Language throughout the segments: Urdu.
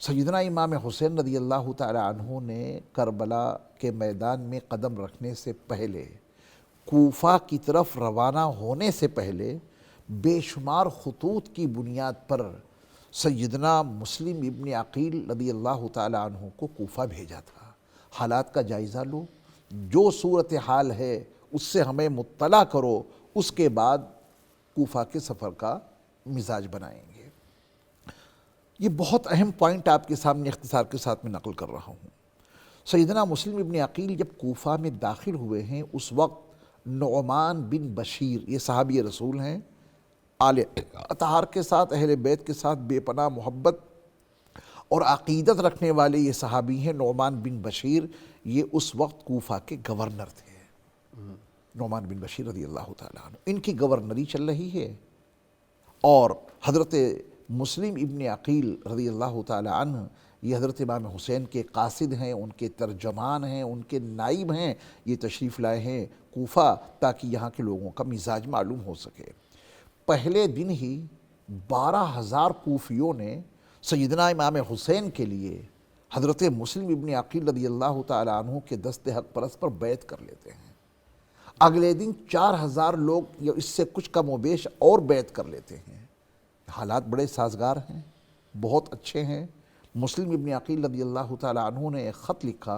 سیدنا امام حسین رضی اللہ تعالی عنہ نے کربلا کے میدان میں قدم رکھنے سے پہلے، کوفہ کی طرف روانہ ہونے سے پہلے، بے شمار خطوط کی بنیاد پر سیدنا مسلم ابن عقیل رضی اللہ تعالی عنہ کو کوفہ بھیجا تھا۔ حالات کا جائزہ لو، جو صورتحال ہے اس سے ہمیں مطلع کرو، اس کے بعد کوفہ کے سفر کا مزاج بنائیں گے۔ یہ بہت اہم پوائنٹ آپ کے سامنے اختصار کے ساتھ میں نقل کر رہا ہوں۔ سیدنا مسلم ابن عقیل جب کوفہ میں داخل ہوئے ہیں، اس وقت نعمان بن بشیر، یہ صحابی رسول ہیں، آل اطہار کے ساتھ، اہل بیت کے ساتھ بے پناہ محبت اور عقیدت رکھنے والے یہ صحابی ہیں۔ نعمان بن بشیر یہ اس وقت کوفہ کے گورنر تھے، نعمان بن بشیر رضی اللہ تعالیٰ عنہ، ان کی گورنری چل رہی ہے، اور حضرت مسلم ابن عقیل رضی اللہ تعالی عنہ یہ حضرت امام حسین کے قاصد ہیں، ان کے ترجمان ہیں، ان کے نائب ہیں، یہ تشریف لائے ہیں کوفہ تاکہ یہاں کے لوگوں کا مزاج معلوم ہو سکے۔ پہلے دن ہی 12,000 کوفیوں نے سیدنا امام حسین کے لیے حضرت مسلم ابن عقیل رضی اللہ تعالی عنہ کے دست حق پرست پر بیعت کر لیتے ہیں۔ اگلے دن 4,000 لوگ یا اس سے کچھ کم و بیش اور بیعت کر لیتے ہیں۔ حالات بڑے سازگار ہیں، بہت اچھے ہیں۔ مسلم ابن عقیل رضی اللہ تعالیٰ عنہ نے ایک خط لکھا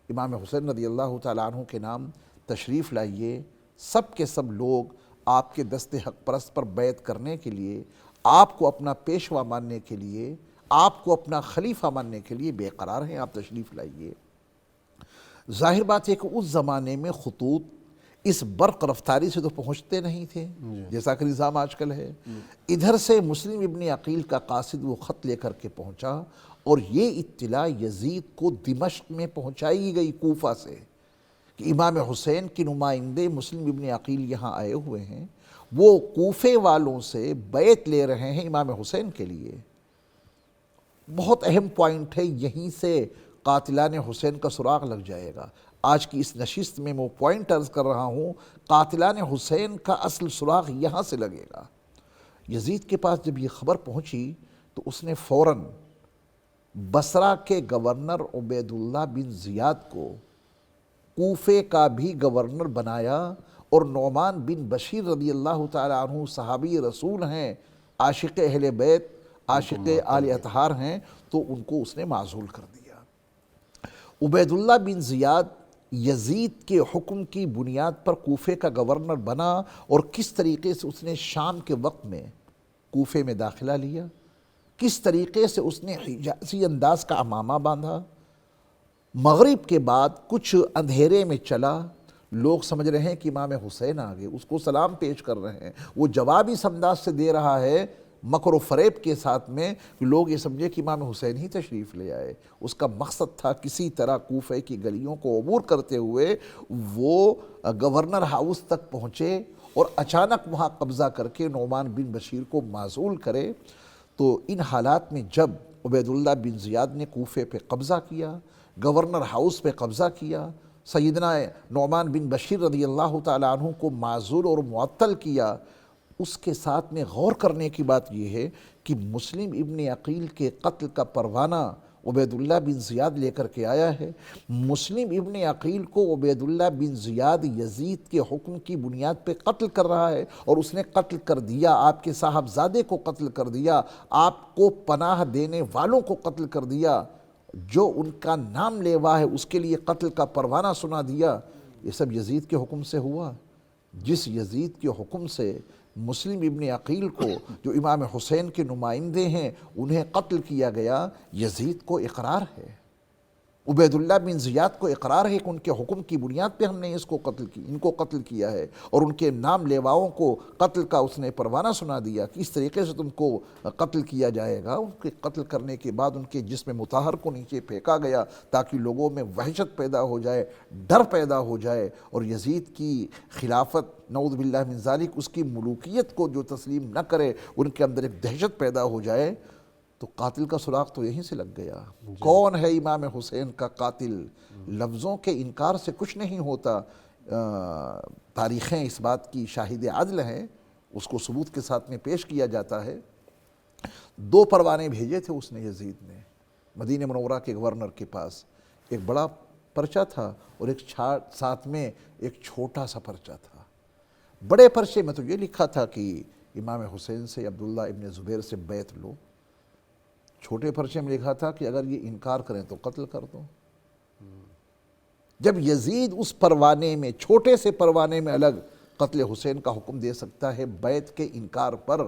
امام حسین رضی اللہ تعالیٰ عنہ کے نام، تشریف لائیے، سب کے سب لوگ آپ کے دست حق پرست پر بیعت کرنے کے لیے، آپ کو اپنا پیشوا ماننے کے لیے، آپ کو اپنا خلیفہ ماننے کے لیے بے قرار ہیں، آپ تشریف لائیے۔ ظاہر بات ہے کہ اس زمانے میں خطوط اس برق رفتاری سے تو پہنچتے نہیں تھے جیسا کہ نظام آج کل ہے۔ ادھر سے مسلم ابن عقیل کا قاصد وہ خط لے کر کے پہنچا، اور یہ اطلاع یزید کو دمشق میں پہنچائی گئی کوفہ سے کہ امام حسین کی نمائندے مسلم ابن عقیل یہاں آئے ہوئے ہیں، وہ کوفے والوں سے بیعت لے رہے ہیں امام حسین کے لیے۔ بہت اہم پوائنٹ ہے، یہیں سے قاتلان حسین کا سراغ لگ جائے گا۔ آج کی اس نشست میں وہ پوائنٹ عرض کر رہا ہوں، قاتلان حسین کا اصل سراغ یہاں سے لگے گا۔ یزید کے پاس جب یہ خبر پہنچی تو اس نے فوراً بصرہ کے گورنر عبید اللہ بن زیاد کو کوفے کا بھی گورنر بنایا، اور نعمان بن بشیر رضی اللہ تعالیٰ عنہ صحابی رسول ہیں، عاشق اہل بیت، عاشق آل اطہار ہیں، تو ان کو اس نے معزول کر دیا۔ عبید اللہ بن زیاد یزید کے حکم کی بنیاد پر کوفے کا گورنر بنا، اور کس طریقے سے اس نے شام کے وقت میں کوفے میں داخلہ لیا، کس طریقے سے اس نے حجازی انداز کا عمامہ باندھا۔ مغرب کے بعد کچھ اندھیرے میں چلا، لوگ سمجھ رہے ہیں کہ امام حسین آگے، اس کو سلام پیش کر رہے ہیں، وہ جواب اس انداز سے دے رہا ہے مکر و فریب کے ساتھ میں کہ لوگ یہ سمجھے کہ امام حسین ہی تشریف لے آئے۔ اس کا مقصد تھا کسی طرح کوفے کی گلیوں کو عبور کرتے ہوئے وہ گورنر ہاؤس تک پہنچے اور اچانک وہاں قبضہ کر کے نعمان بن بشیر کو معزول کرے۔ تو ان حالات میں جب عبید اللہ بن زیاد نے کوفے پہ قبضہ کیا، گورنر ہاؤس پہ قبضہ کیا، سیدنا نعمان بن بشیر رضی اللہ تعالیٰ عنہ کو معزول اور معطل کیا، اس کے ساتھ میں غور کرنے کی بات یہ ہے کہ مسلم ابن عقیل کے قتل کا پروانہ عبید اللہ بن زیاد لے کر کے آیا ہے۔ مسلم ابن عقیل کو عبید اللہ بن زیاد یزید کے حکم کی بنیاد پہ قتل کر رہا ہے، اور اس نے قتل کر دیا، آپ کے صاحبزادے کو قتل کر دیا، آپ کو پناہ دینے والوں کو قتل کر دیا، جو ان کا نام لیوا ہے اس کے لیے قتل کا پروانہ سنا دیا۔ یہ سب یزید کے حکم سے ہوا۔ جس یزید کے حکم سے مسلم ابن عقیل کو، جو امام حسین کے نمائندے ہیں، انہیں قتل کیا گیا، یزید کو اقرار ہے، عبید اللہ بن زیاد کو اقرار ہے کہ ان کے حکم کی بنیاد پہ ہم نے ان کو قتل کیا ہے، اور ان کے نام لیواؤں کو قتل کا اس نے پروانہ سنا دیا کہ اس طریقے سے تم کو قتل کیا جائے گا۔ ان کے قتل کرنے کے بعد ان کے جسم مطہر کو نیچے پھینکا گیا تاکہ لوگوں میں وحشت پیدا ہو جائے، ڈر پیدا ہو جائے، اور یزید کی خلافت نعوذ باللہ من ذالک، اس کی ملوکیت کو جو تسلیم نہ کرے، ان کے اندر ایک دہشت پیدا ہو جائے۔ تو قاتل کا سراغ تو یہیں سے لگ گیا۔ کون ہے امام حسین کا قاتل؟ لفظوں کے انکار سے کچھ نہیں ہوتا، تاریخیں اس بات کی شاہد عدل ہیں، اس کو ثبوت کے ساتھ میں پیش کیا جاتا ہے۔ 2 پروانے بھیجے تھے اس نے، یزید نے، مدینہ منورہ کے گورنر کے پاس ایک بڑا پرچہ تھا اور ایک ساتھ میں ایک چھوٹا سا پرچہ تھا۔ بڑے پرچے میں تو یہ لکھا تھا کہ امام حسین سے عبداللہ ابن زبیر سے بیعت لو، چھوٹے پرچے میں لکھا تھا کہ اگر یہ انکار کریں تو قتل کر دو۔ جب یزید اس پروانے میں، چھوٹے سے پروانے میں الگ قتل حسین کا حکم دے سکتا ہے بیعت کے انکار پر،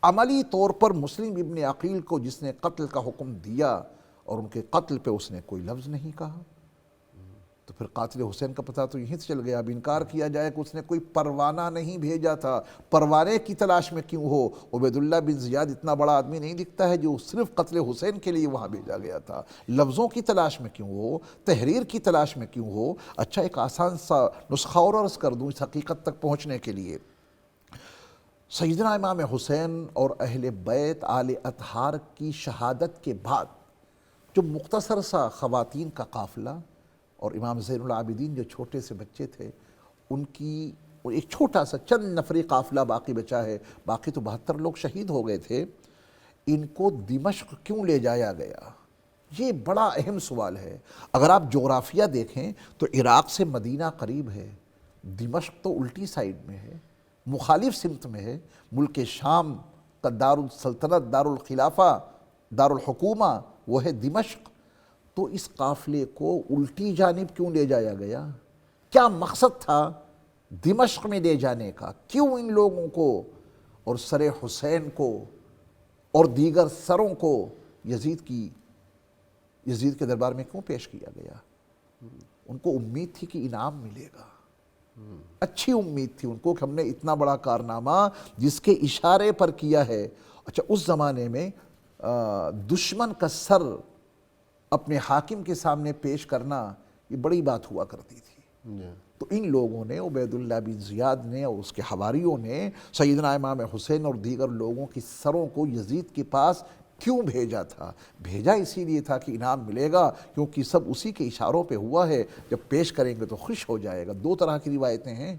عملی طور پر مسلم ابن عقیل کو جس نے قتل کا حکم دیا اور ان کے قتل پہ اس نے کوئی لفظ نہیں کہا، تو پھر قاتل حسین کا پتہ تو یہیں سے چل گیا۔ اب انکار کیا جائے کہ اس نے کوئی پروانہ نہیں بھیجا تھا، پروانے کی تلاش میں کیوں ہو؟ عبیداللہ بن زیاد اتنا بڑا آدمی نہیں دکھتا ہے جو صرف قتل حسین کے لیے وہاں بھیجا گیا تھا؟ لفظوں کی تلاش میں کیوں ہو؟ تحریر کی تلاش میں کیوں ہو؟ اچھا ایک آسان سا نسخہ اور عرض کر دوں اس حقیقت تک پہنچنے کے لیے۔ سیدنا امام حسین اور اہل بیت آل اطہار کی شہادت کے بعد جو مختصر سا خواتین کا قافلہ اور امام زین العابدین جو چھوٹے سے بچے تھے ان کی ایک چھوٹا سا چند نفری قافلہ باقی بچا ہے، باقی تو 72 لوگ شہید ہو گئے تھے، ان کو دمشق کیوں لے جایا گیا؟ یہ بڑا اہم سوال ہے۔ اگر آپ جغرافیہ دیکھیں تو عراق سے مدینہ قریب ہے، دمشق تو الٹی سائیڈ میں ہے، مخالف سمت میں ہے، ملک شام کا دارالسلطنت، دارالخلافہ، دارالحکومہ وہ ہے دمشق۔ تو اس قافلے کو الٹی جانب کیوں لے جایا گیا؟ کیا مقصد تھا دمشق میں لے جانے کا؟ کیوں ان لوگوں کو اور سر حسین کو اور دیگر سروں کو یزید کے دربار میں کیوں پیش کیا گیا؟ ان کو امید تھی کہ انعام ملے گا، اچھی امید تھی ان کو کہ ہم نے اتنا بڑا کارنامہ جس کے اشارے پر کیا ہے۔ اچھا اس زمانے میں دشمن کا سر اپنے حاکم کے سامنے پیش کرنا یہ بڑی بات ہوا کرتی تھی۔ تو ان لوگوں نے، عبیداللہ بن زیاد نے اور اس کے حواریوں نے سیدنا امام حسین اور دیگر لوگوں کی سروں کو یزید کے پاس کیوں بھیجا تھا؟ بھیجا اسی لیے تھا کہ انعام ملے گا، کیونکہ سب اسی کے اشاروں پہ ہوا ہے، جب پیش کریں گے تو خوش ہو جائے گا۔ دو طرح کی روایتیں ہیں۔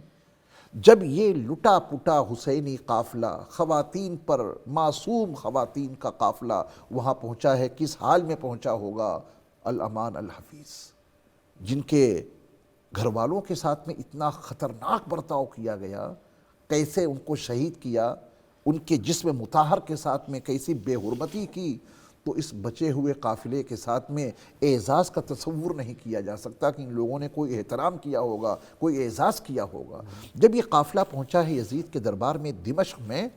جب یہ لٹا پٹا حسینی قافلہ، خواتین پر، معصوم خواتین کا قافلہ وہاں پہنچا ہے، کس حال میں پہنچا ہوگا؟ الامان الحفیظ، جن کے گھر والوں کے ساتھ میں اتنا خطرناک برتاؤ کیا گیا، کیسے ان کو شہید کیا، ان کے جسم مطہر کے ساتھ میں کیسی بے حرمتی کی، تو اس بچے ہوئے قافلے کے ساتھ میں اعزاز کا تصور نہیں کیا جا سکتا کہ ان لوگوں نے کوئی احترام کیا ہوگا، کوئی اعزاز کیا ہوگا۔ جب یہ قافلہ پہنچا ہے یزید کے دربار میں دمشق میں،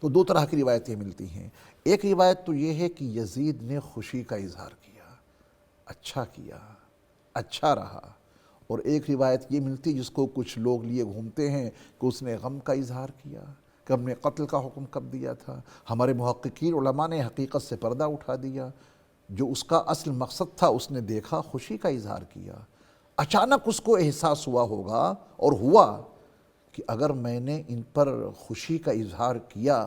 تو دو طرح کی روایتیں ملتی ہیں۔ ایک روایت تو یہ ہے کہ یزید نے خوشی کا اظہار کیا، اچھا کیا، اچھا رہا، اور ایک روایت یہ ملتی جس کو کچھ لوگ لیے گھومتے ہیں کہ اس نے غم کا اظہار کیا کہ ہم نے قتل کا حکم کب دیا تھا۔ ہمارے محققین علماء نے حقیقت سے پردہ اٹھا دیا، جو اس کا اصل مقصد تھا اس نے دیکھا، خوشی کا اظہار کیا۔ اچانک اس کو احساس ہوا ہوگا اور ہوا کہ اگر میں نے ان پر خوشی کا اظہار کیا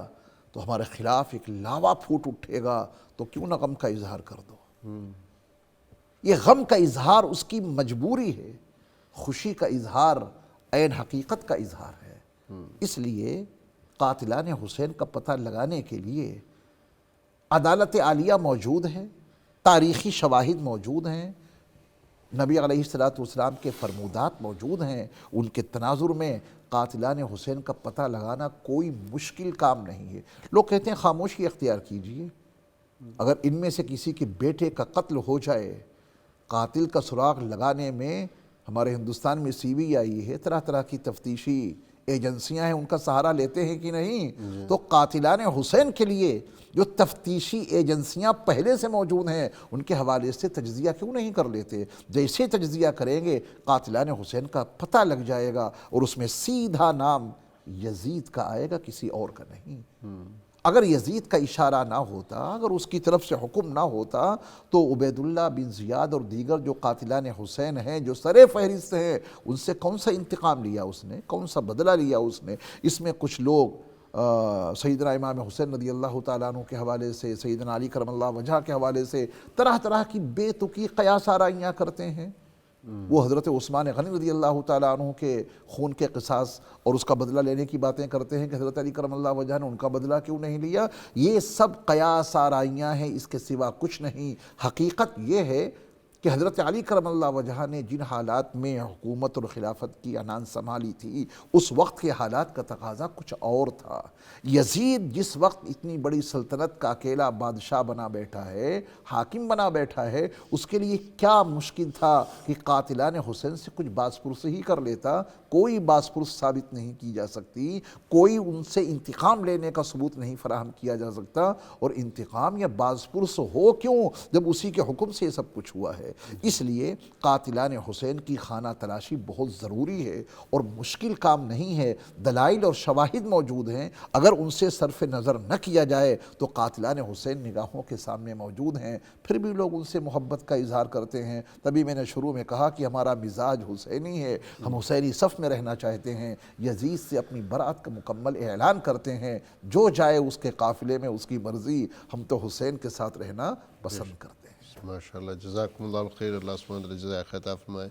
تو ہمارے خلاف ایک لاوا پھوٹ اٹھے گا، تو کیوں نہ غم کا اظہار کر دو۔ یہ غم کا اظہار اس کی مجبوری ہے، خوشی کا اظہار عین حقیقت کا اظہار ہے۔ اس لیے قاتلان حسین کا پتہ لگانے کے لیے عدالت عالیہ موجود ہے، تاریخی شواہد موجود ہیں، نبی علیہ السلام کے فرمودات موجود ہیں، ان کے تناظر میں قاتلان حسین کا پتہ لگانا کوئی مشکل کام نہیں ہے۔ لوگ کہتے ہیں خاموشی اختیار کیجئے، اگر ان میں سے کسی کے بیٹے کا قتل ہو جائے، قاتل کا سراغ لگانے میں ہمارے ہندوستان میں سی بی آئی ہے، طرح طرح کی تفتیشی ایجنسیاں ہیں، ان کا سہارا لیتے ہیں کہ نہیں؟ تو قاتلان حسین کے لیے جو تفتیشی ایجنسیاں پہلے سے موجود ہیں ان کے حوالے سے تجزیہ کیوں نہیں کر لیتے؟ جیسے تجزیہ کریں گے قاتلان حسین کا پتہ لگ جائے گا، اور اس میں سیدھا نام یزید کا آئے گا، کسی اور کا نہیں۔ اگر یزید کا اشارہ نہ ہوتا، اگر اس کی طرف سے حکم نہ ہوتا، تو عبیداللہ بن زیاد اور دیگر جو قاتلان حسین ہیں، جو سر فہرست ہیں، ان سے کون سا انتقام لیا اس نے، کون سا بدلہ لیا اس نے؟ اس میں کچھ لوگ سیدنا امام حسین رضی اللہ تعالیٰ عنہ کے حوالے سے، سیدنا علی کرم اللہ وجہ کے حوالے سے طرح طرح کی بے تکی قیاس آرائیاں کرتے ہیں۔ وہ حضرت عثمان غنی رضی اللہ تعالیٰ عنہ کے خون کے قصاص اور اس کا بدلہ لینے کی باتیں کرتے ہیں کہ حضرت علی کرم اللہ وجہ نے ان کا بدلہ کیوں نہیں لیا. یہ سب قیاس آرائیاں ہیں، اس کے سوا کچھ نہیں. حقیقت یہ ہے کہ حضرت علی کرم اللہ وجہ نے جن حالات میں حکومت اور خلافت کی عنان سنبھالی تھی، اس وقت کے حالات کا تقاضا کچھ اور تھا. یزید جس وقت اتنی بڑی سلطنت کا اکیلا بادشاہ بنا بیٹھا ہے، حاکم بنا بیٹھا ہے، اس کے لیے کیا مشکل تھا کہ قاتلان حسین سے کچھ باز پرسی ہی کر لیتا. کوئی باز پرس ثابت نہیں کی جا سکتی، کوئی ان سے انتقام لینے کا ثبوت نہیں فراہم کیا جا سکتا. اور انتقام یا باز پرس ہو کیوں جب اسی کے حکم سے یہ سب کچھ ہوا ہے. اس لیے قاتلان حسین کی خانہ تلاشی بہت ضروری ہے اور مشکل کام نہیں ہے. دلائل اور شواہد موجود ہیں، اگر ان سے صرف نظر نہ کیا جائے تو قاتلان حسین نگاہوں کے سامنے موجود ہیں. پھر بھی لوگ ان سے محبت کا اظہار کرتے ہیں. تبھی میں نے شروع میں کہا کہ ہمارا مزاج حسینی ہے، ہم حسینی صف میں رہنا چاہتے ہیں. یزید سے اپنی برات کا مکمل اعلان کرتے ہیں، جو جائے اس کے قافلے میں اس کی مرضی، ہم تو حسین کے ساتھ رہنا پسند کرتے ہیں. ماشاءاللہ، جزاکم اللہ خیر. اللہ سبحانہ وتعالی جزائے خیر عطا فرمائے.